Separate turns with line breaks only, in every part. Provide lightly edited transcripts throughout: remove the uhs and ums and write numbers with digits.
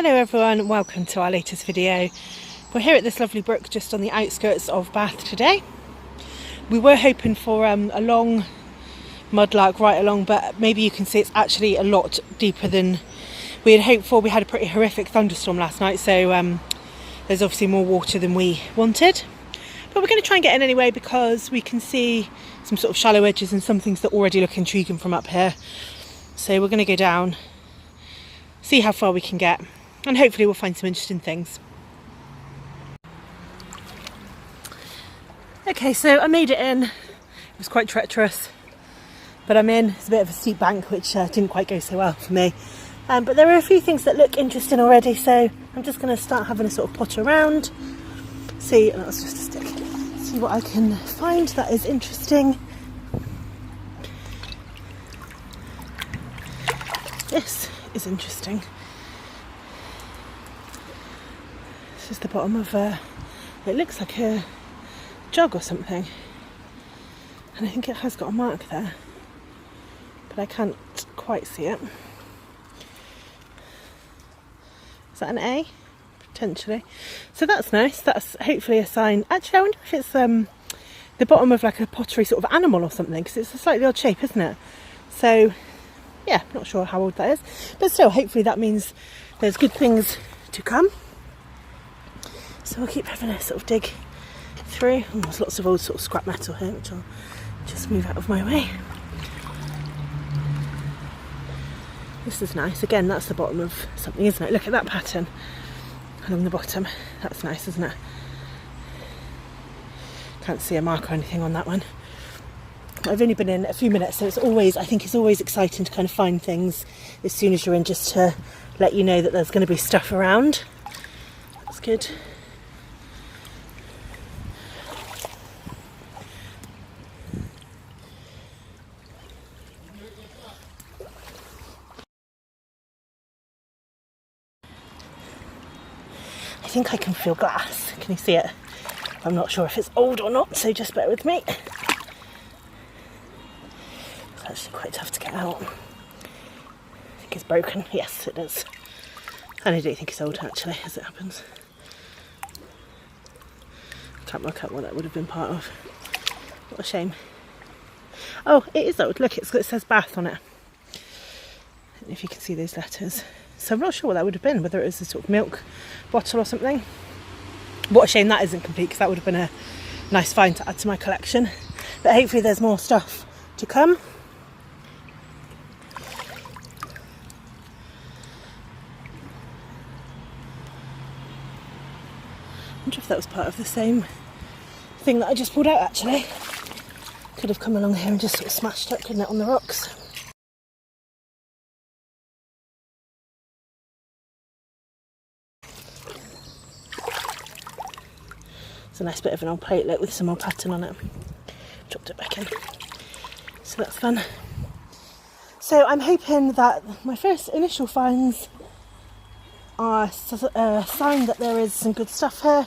Hello everyone, welcome to our latest video. We're here at this lovely brook just on the outskirts of Bath today. We were hoping for a long mudlark right along, but maybe you can see it's actually a lot deeper than we had hoped for. We had a pretty horrific thunderstorm last night, so there's obviously more water than we wanted. But we're going to try and get in anyway because we can see some sort of shallow edges and some things that already look intriguing from up here. So we're going to go down, see how far we can get, and hopefully we'll find some interesting things. Okay, so I made it in. It was quite treacherous, but I'm in. It's a bit of a steep bank, which didn't quite go so well for me. But there are a few things that look interesting already, so I'm just going to start having a sort of potter around. See, that's just a stick. See what I can find that is interesting. This is interesting. This is the bottom of it looks like a jug or something, and I think it has got a mark there, but I can't quite see it. Is that an A? Potentially. So that's nice. That's hopefully a sign. Actually, I wonder if it's the bottom of like a pottery sort of animal or something, because it's a slightly odd shape, isn't it? So yeah, not sure how old that is, but still, hopefully that means there's good things to come. So we'll keep having a sort of dig through. Oh, there's lots of old sort of scrap metal here, which I'll just move out of my way. This is nice. Again, that's the bottom of something, isn't it? Look at that pattern along the bottom. That's nice, isn't it? Can't see a mark or anything on that one. I've only been in a few minutes, so I think it's always exciting to kind of find things as soon as you're in, just to let you know that there's going to be stuff around. That's good. I think I can feel glass. Can you see it? I'm not sure if it's old or not, so just bear with me. It's actually quite tough to get out. I think it's broken. Yes, it is. And I don't think it's old, actually, as it happens. I can't work out what that would have been part of. What a shame. Oh, it is old. Look, it says Bath on it. I don't know if you can see those letters. So I'm not sure what that would have been, whether it was a sort of milk bottle or something. What a shame that isn't complete, because that would have been a nice find to add to my collection. But hopefully there's more stuff to come. I wonder if that was part of the same thing that I just pulled out, actually. Could have come along here and just sort of smashed it, couldn't it, on the rocks. It's a nice bit of an old plate, look, with some more pattern on it. Dropped it back in. So that's fun. So I'm hoping that my first initial finds are a sign that there is some good stuff here.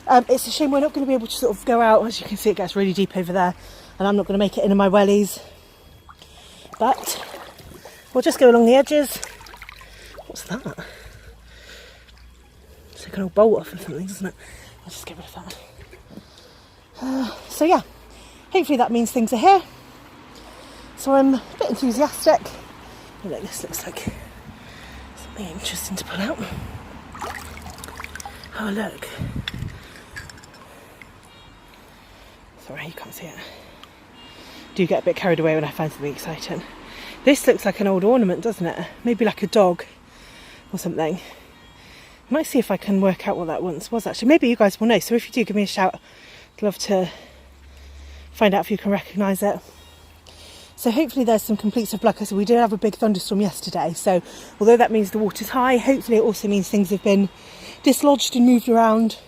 It's a shame we're not going to be able to sort of go out. As you can see, it gets really deep over there, and I'm not going to make it into my wellies. But we'll just go along the edges. What's that? It's like an old bolt off or something, doesn't it? I'll just get rid of that. So yeah, hopefully that means things are here. So I'm a bit enthusiastic. Oh, look, this looks like something interesting to pull out. Oh look. Sorry, you can't see it. Do get a bit carried away when I find something exciting. This looks like an old ornament, doesn't it? Maybe like a dog or something. I might see if I can work out what that once was, actually. Maybe you guys will know, so if you do, give me a shout. I'd love to find out if you can recognise it. So hopefully there's some complete stuff. Like I said, we did have a big thunderstorm yesterday, so although that means the water's high, hopefully it also means things have been dislodged and moved around,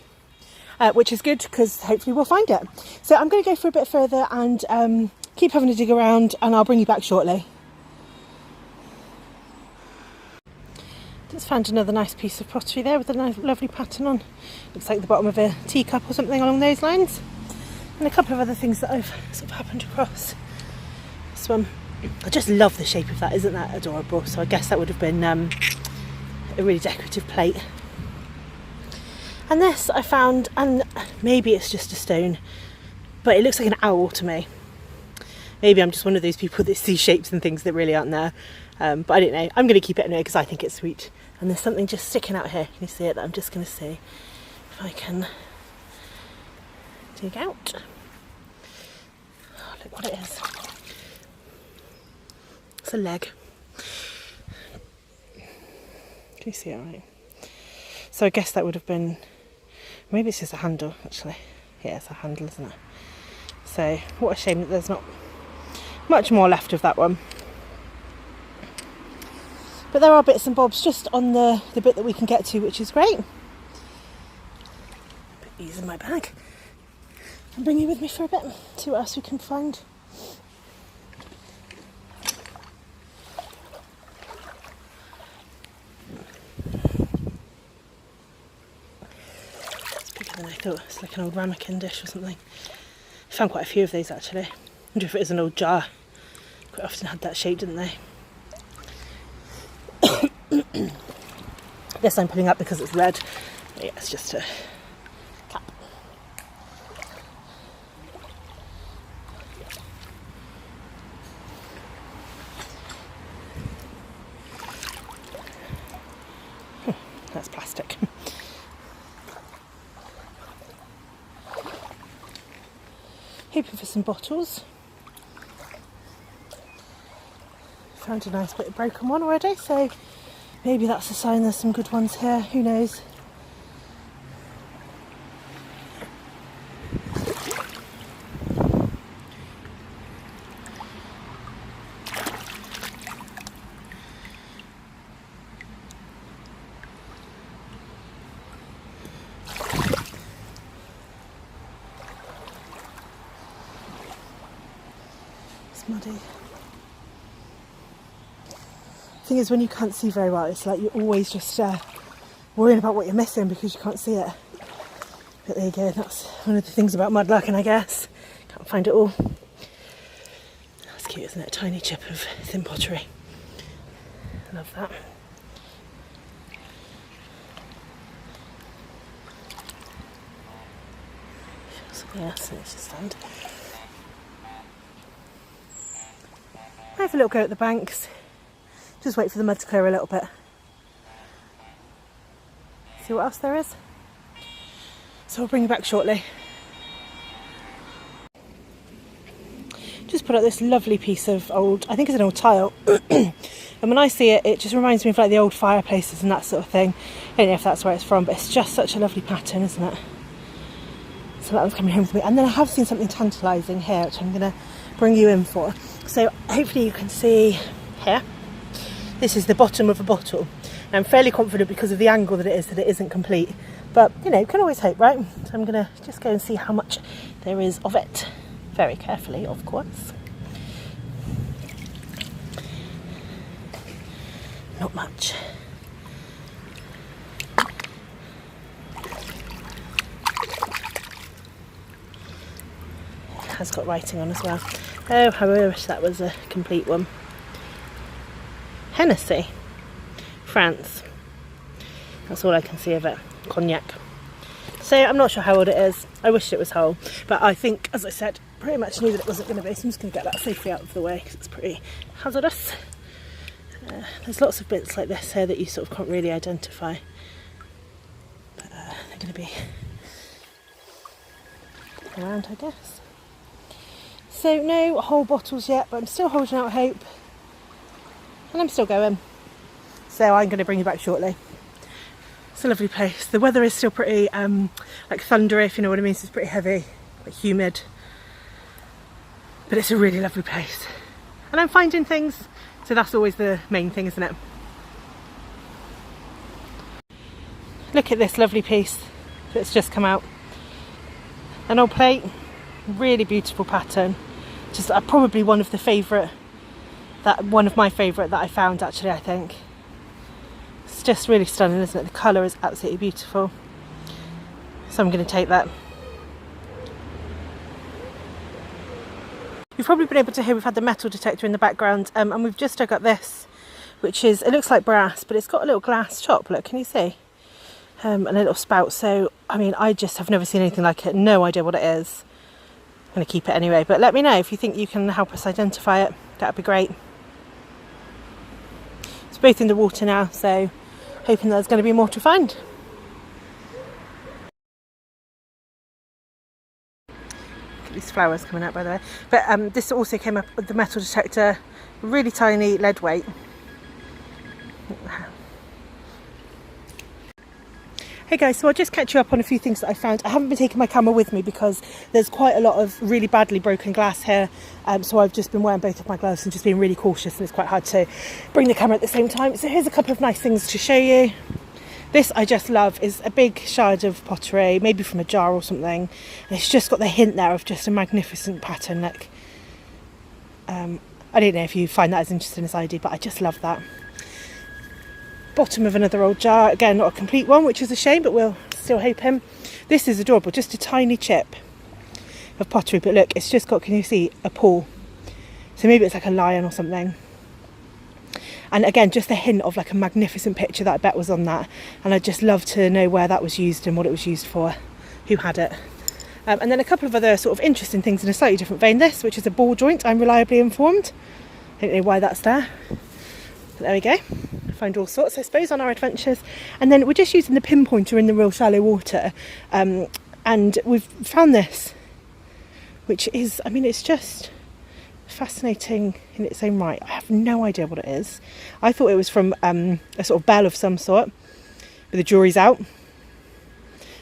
which is good, because hopefully we'll find it. So I'm going to go for a bit further and keep having a dig around, and I'll bring you back shortly. Just found another nice piece of pottery there with a nice, lovely pattern on. Looks like the bottom of a teacup or something along those lines. And a couple of other things that I've sort of happened across. This one, I just love the shape of that. Isn't that adorable? So I guess that would have been a really decorative plate. And this I found, and maybe it's just a stone, but it looks like an owl to me. Maybe I'm just one of those people that see shapes and things that really aren't there. But I don't know. I'm going to keep it anyway because I think it's sweet. And there's something just sticking out here. Can you see it? That I'm just going to see if I can dig out. Oh, look what it is. It's a leg. Can you see it right? So I guess that would have been, maybe it's just a handle actually. Yeah, it's a handle, isn't it? So what a shame that there's not much more left of that one. But there are bits and bobs just on the bit that we can get to, which is great. Put these in my bag and bring you with me for a bit, see what else we can find. It's bigger than I thought. It's like an old ramekin dish or something. I found quite a few of these actually. I wonder if it is an old jar. Quite often had that shape, didn't they? This I'm putting up because it's red. But yeah, it's just a cap. That's plastic. Hoping for some bottles. Found a nice bit of broken one already, so maybe that's a sign there's some good ones here, who knows. It's muddy. The thing is, when you can't see very well, it's like you're always just worrying about what you're missing because you can't see it. But there you go, that's one of the things about mudlarking, I guess. Can't find it all. That's cute, isn't it? A tiny chip of thin pottery. Love that. Something else needs to stand. I have a little go at the banks. Just wait for the mud to clear a little bit. See what else there is. So I'll bring you back shortly. Just put up this lovely piece of old, I think it's an old tile. And when I see it, it just reminds me of like the old fireplaces and that sort of thing. I don't know if that's where it's from, but it's just such a lovely pattern, isn't it? So that one's coming home with me. And then I have seen something tantalising here, which I'm going to bring you in for. So hopefully you can see here. This is the bottom of a bottle. Now I'm fairly confident because of the angle that it isn't complete. But, you know, you can always hope, right? So I'm going to just go and see how much there is of it. Very carefully, of course. Not much. It has got writing on as well. Oh, how I wish that was a complete one. Hennessy, France. That's all I can see of it. Cognac. So I'm not sure how old it is. I wished it was whole, but I think, as I said, pretty much knew that it wasn't going to be. So I'm just going to get that safely out of the way because it's pretty hazardous. There's lots of bits like this here that you sort of can't really identify, but they're going to be around, I guess. So no whole bottles yet, but I'm still holding out hope. And I'm still going. So I'm going to bring you back shortly. It's a lovely place. The weather is still pretty like thundery, if you know what I mean. So it's pretty heavy, quite humid. But it's a really lovely place. And I'm finding things. So that's always the main thing, isn't it? Look at this lovely piece that's just come out. An old plate. Really beautiful pattern. Just probably one of my favourite that I found actually, I think. It's just really stunning, isn't it? The colour is absolutely beautiful. So I'm going to take that. You've probably been able to hear we've had the metal detector in the background, and we've just dug up this which is, it looks like brass, but it's got a little glass top, look, can you see? And a little spout. So, I mean, I just have never seen anything like it, no idea what it is. I'm going to keep it anyway, but let me know if you think you can help us identify it. That would be great. It's both in the water now, so hoping there's going to be more to find. Look at these flowers coming out, by the way. But this also came up with the metal detector, really tiny lead weight. Hey guys, so I'll just catch you up on a few things that I found. I haven't been taking my camera with me because there's quite a lot of really badly broken glass here, so I've just been wearing both of my gloves and just being really cautious, and it's quite hard to bring the camera at the same time. So here's a couple of nice things to show you. This I just love is a big shard of pottery, maybe from a jar or something, and it's just got the hint there of just a magnificent pattern. Like, I don't know if you find that as interesting as I do, but I just love that. Bottom of another old jar, again not a complete one, which is a shame, but we'll still hope him. This is adorable, just a tiny chip of pottery, but look, it's just got, can you see, a paw, so maybe it's like a lion or something. And again, just a hint of like a magnificent picture that I bet was on that, and I'd just love to know where that was used and what it was used for, who had it. And then a couple of other sort of interesting things in a slightly different vein. This, which is a ball joint, I'm reliably informed. I don't know why that's there, but there we go. Find all sorts, I suppose, on our adventures. And then we're just using the pinpointer in the real shallow water, and we've found this, which is, I mean, it's just fascinating in its own right. I have no idea what it is. I thought it was from a sort of bell of some sort, but the jury's out.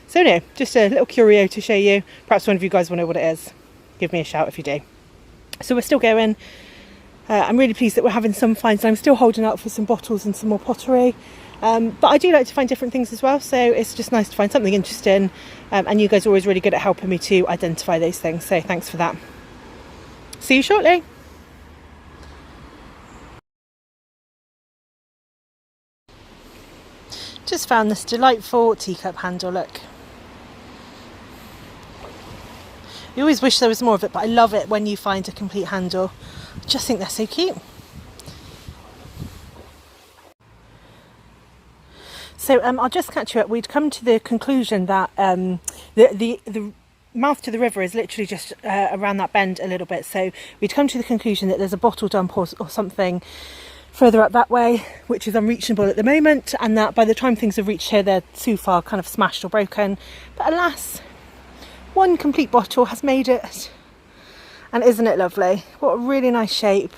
So no, just a little curio to show you. Perhaps one of you guys will know what it is. Give me a shout if you do. So we're still going. I'm really pleased that we're having some finds, and I'm still holding out for some bottles and some more pottery, but I do like to find different things as well, so it's just nice to find something interesting, and you guys are always really good at helping me to identify those things, so thanks for that. See you shortly. Just found this delightful teacup handle, look. You always wish there was more of it, but I love it when you find a complete handle. I just think they're so cute. So I'll just catch you up. We'd come to the conclusion that the mouth to the river is literally just around that bend a little bit. So we'd come to the conclusion that there's a bottle dump or something further up that way, which is unreachable at the moment, and that by the time things have reached here, they're too far kind of smashed or broken. But alas, one complete bottle has made it, and isn't it lovely? What a really nice shape,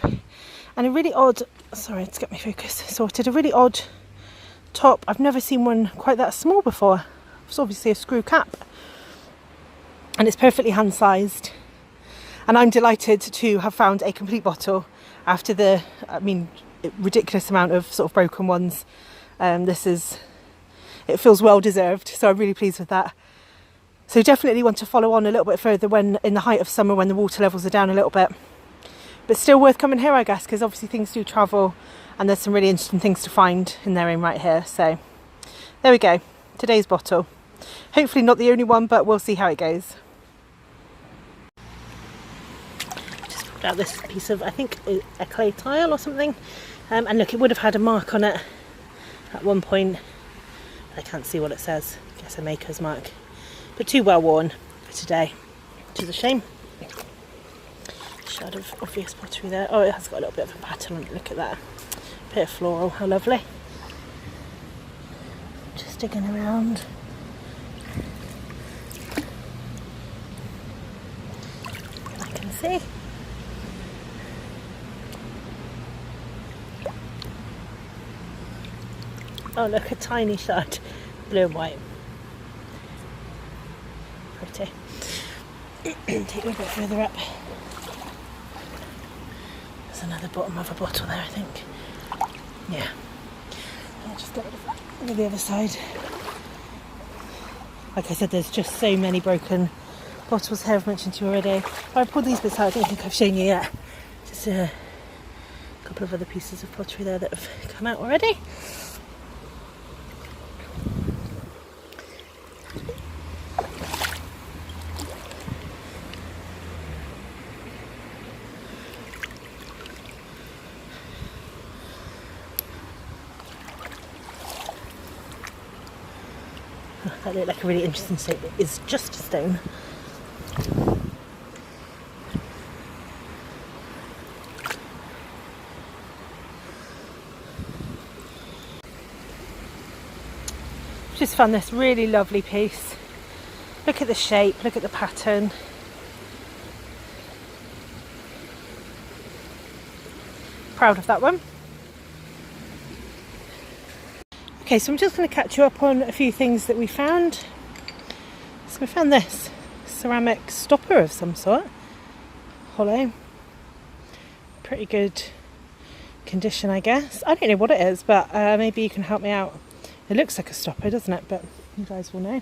and a really odd, sorry, let's get my focus sorted, a really odd top. I've never seen one quite that small before. It's obviously a screw cap, and it's perfectly hand-sized, and I'm delighted to have found a complete bottle after the, I mean, ridiculous amount of sort of broken ones. It feels well deserved, so I'm really pleased with that. So definitely want to follow on a little bit further when in the height of summer, when the water levels are down a little bit. But still worth coming here, I guess, because obviously things do travel, and there's some really interesting things to find in their own right here. So there we go, today's bottle. Hopefully not the only one, but we'll see how it goes. Just pulled out this piece of, I think, a clay tile or something. And look, it would have had a mark on it at one point. I can't see what it says. I guess a maker's mark. But too well worn for today, which is a shame. Shard of obvious pottery there. Oh, it has got a little bit of a pattern on it. Look at that. Bit of floral. How lovely. Just digging around. I can see. Oh, look, a tiny shard. Blue and white. Pretty. Take me a bit further up. There's another bottom of a bottle there, I think. Yeah. I'll just get rid of that over the other side. Like I said, there's just so many broken bottles here, I've mentioned to you already. If I pulled these bits out, I don't think I've shown you yet. Just a couple of other pieces of pottery there that have come out already. That looked like a really interesting shape. It is just a stone. Just found this really lovely piece. Look at the shape, look at the pattern. Proud of that one. Okay, so I'm just going to catch you up on a few things that we found. So we found this ceramic stopper of some sort, hollow, pretty good condition I guess. I don't know what it is, but maybe you can help me out. It looks like a stopper, doesn't it? But you guys will know.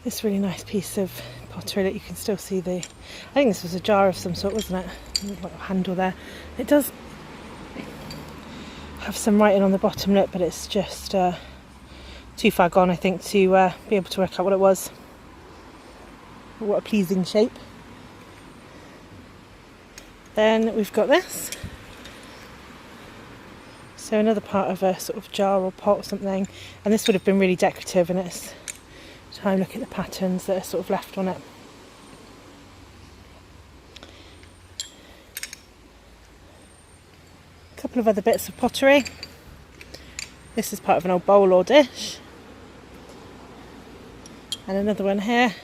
This really nice piece of pottery that you can still see I think this was a jar of some sort, wasn't it? Like a handle there. It does have some writing on the bottom lip, but it's just too far gone, I think, to be able to work out what it was. What a pleasing shape. Then we've got this. So another part of a sort of jar or pot or something, and this would have been really decorative, and it's time look at the patterns that are sort of left on it. A couple of other bits of pottery. This is part of an old bowl or dish, and another one here.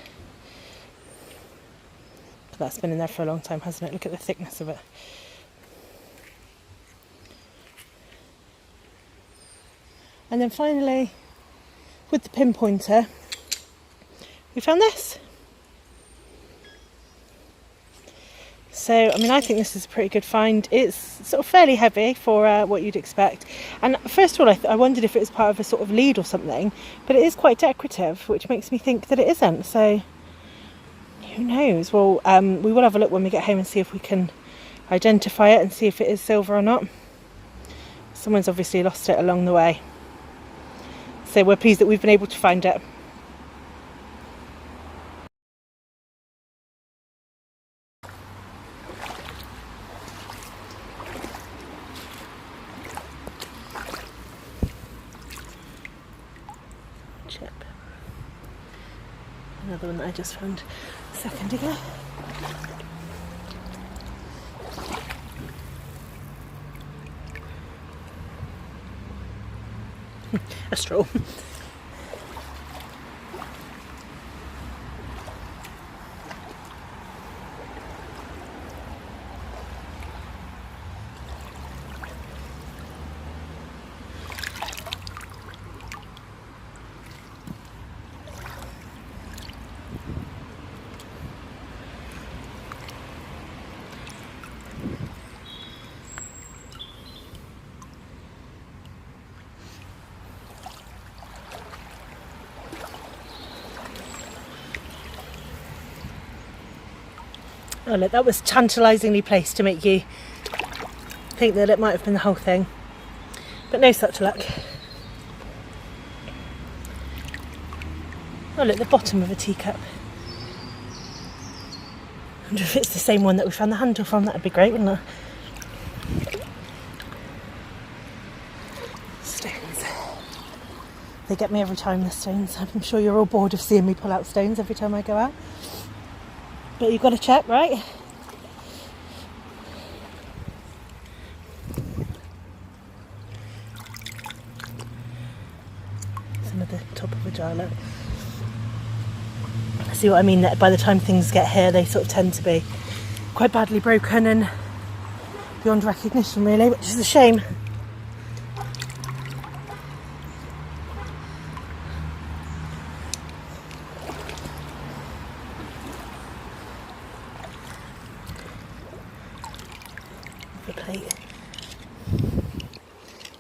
That's been in there for a long time, hasn't it? Look at the thickness of it. And then finally, with the pinpointer, we found this. So, I mean, I think this is a pretty good find. It's sort of fairly heavy for what you'd expect. And first of all, I wondered if it was part of a sort of lead or something, but it is quite decorative, which makes me think that it isn't. So, who knows? Well, we will have a look when we get home and see if we can identify it and see if it is silver or not. Someone's obviously lost it along the way. So we're pleased that we've been able to find it. Chip. Another one that I just found a second ago. A straw. Oh look, that was tantalisingly placed to make you think that it might have been the whole thing, but no such luck. Oh look, the bottom of a teacup. I wonder if it's the same one that we found the handle from. That'd be great, wouldn't it? Stones. They get me every time, the stones. I'm sure you're all bored of seeing me pull out stones every time I go out. But you've got to check, right? Some of the top of a jar, look. See what I mean? That by the time things get here, they sort of tend to be quite badly broken and beyond recognition, really, which is a shame. The plate.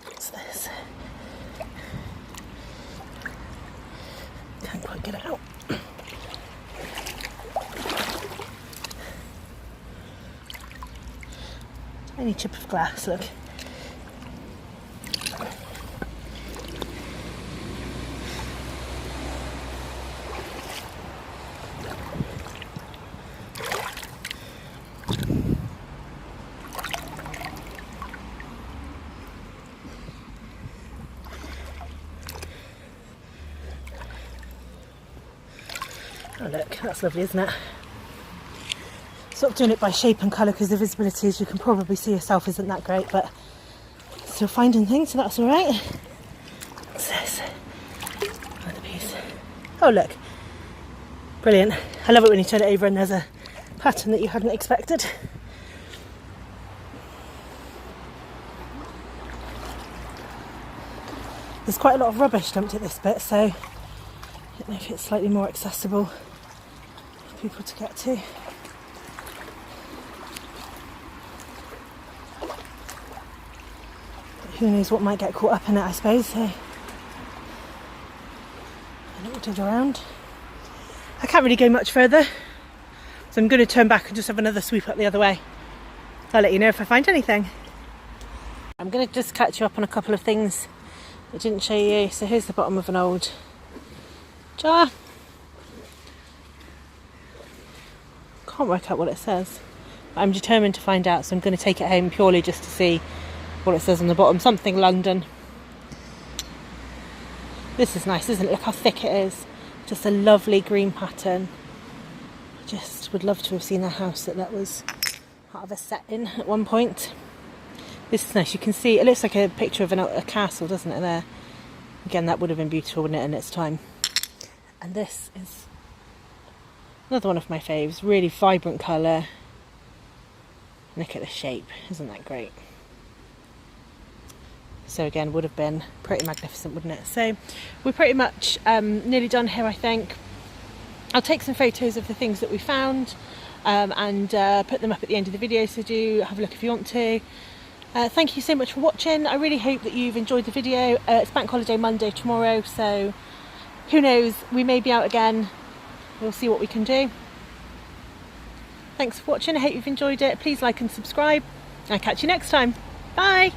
What's this? Can't quite get it out. Tiny chip of glass, look. That's lovely, isn't it? Sort of doing it by shape and colour because the visibility, as you can probably see yourself, isn't that great, but still finding things, so that's alright. What's this? Another piece. Oh look, brilliant. I love it when you turn it over and there's a pattern that you hadn't expected. There's quite a lot of rubbish dumped at this bit, so I don't know if it's slightly more accessible for people to get to. But who knows what might get caught up in it, I suppose, so a little dig around. I can't really go much further, so I'm going to turn back and just have another sweep up the other way. I'll let you know if I find anything. I'm going to just catch you up on a couple of things I didn't show you. So here's the bottom of an old jar. Can't work out what it says, but I'm determined to find out, so I'm going to take it home purely just to see what it says on the bottom. Something London. This is nice, isn't it? Look how thick it is. Just a lovely green pattern. I just would love to have seen a house that was part of a set in at one point. This is nice. You can see it looks like a picture of a castle, doesn't it, there? Again, that would have been beautiful, wouldn't it, in its time. And this is another one of my faves. Really vibrant colour. Look at the shape. Isn't that great? So again, would have been pretty magnificent, wouldn't it? So we're pretty much nearly done here, I think. I'll take some photos of the things that we found and put them up at the end of the video, so do have a look if you want to. Thank you so much for watching. I really hope that you've enjoyed the video. It's Bank Holiday Monday tomorrow, so who knows, we may be out again. We'll see what we can do. Thanks for watching. I hope you've enjoyed it. Please like and subscribe. I'll catch you next time. Bye.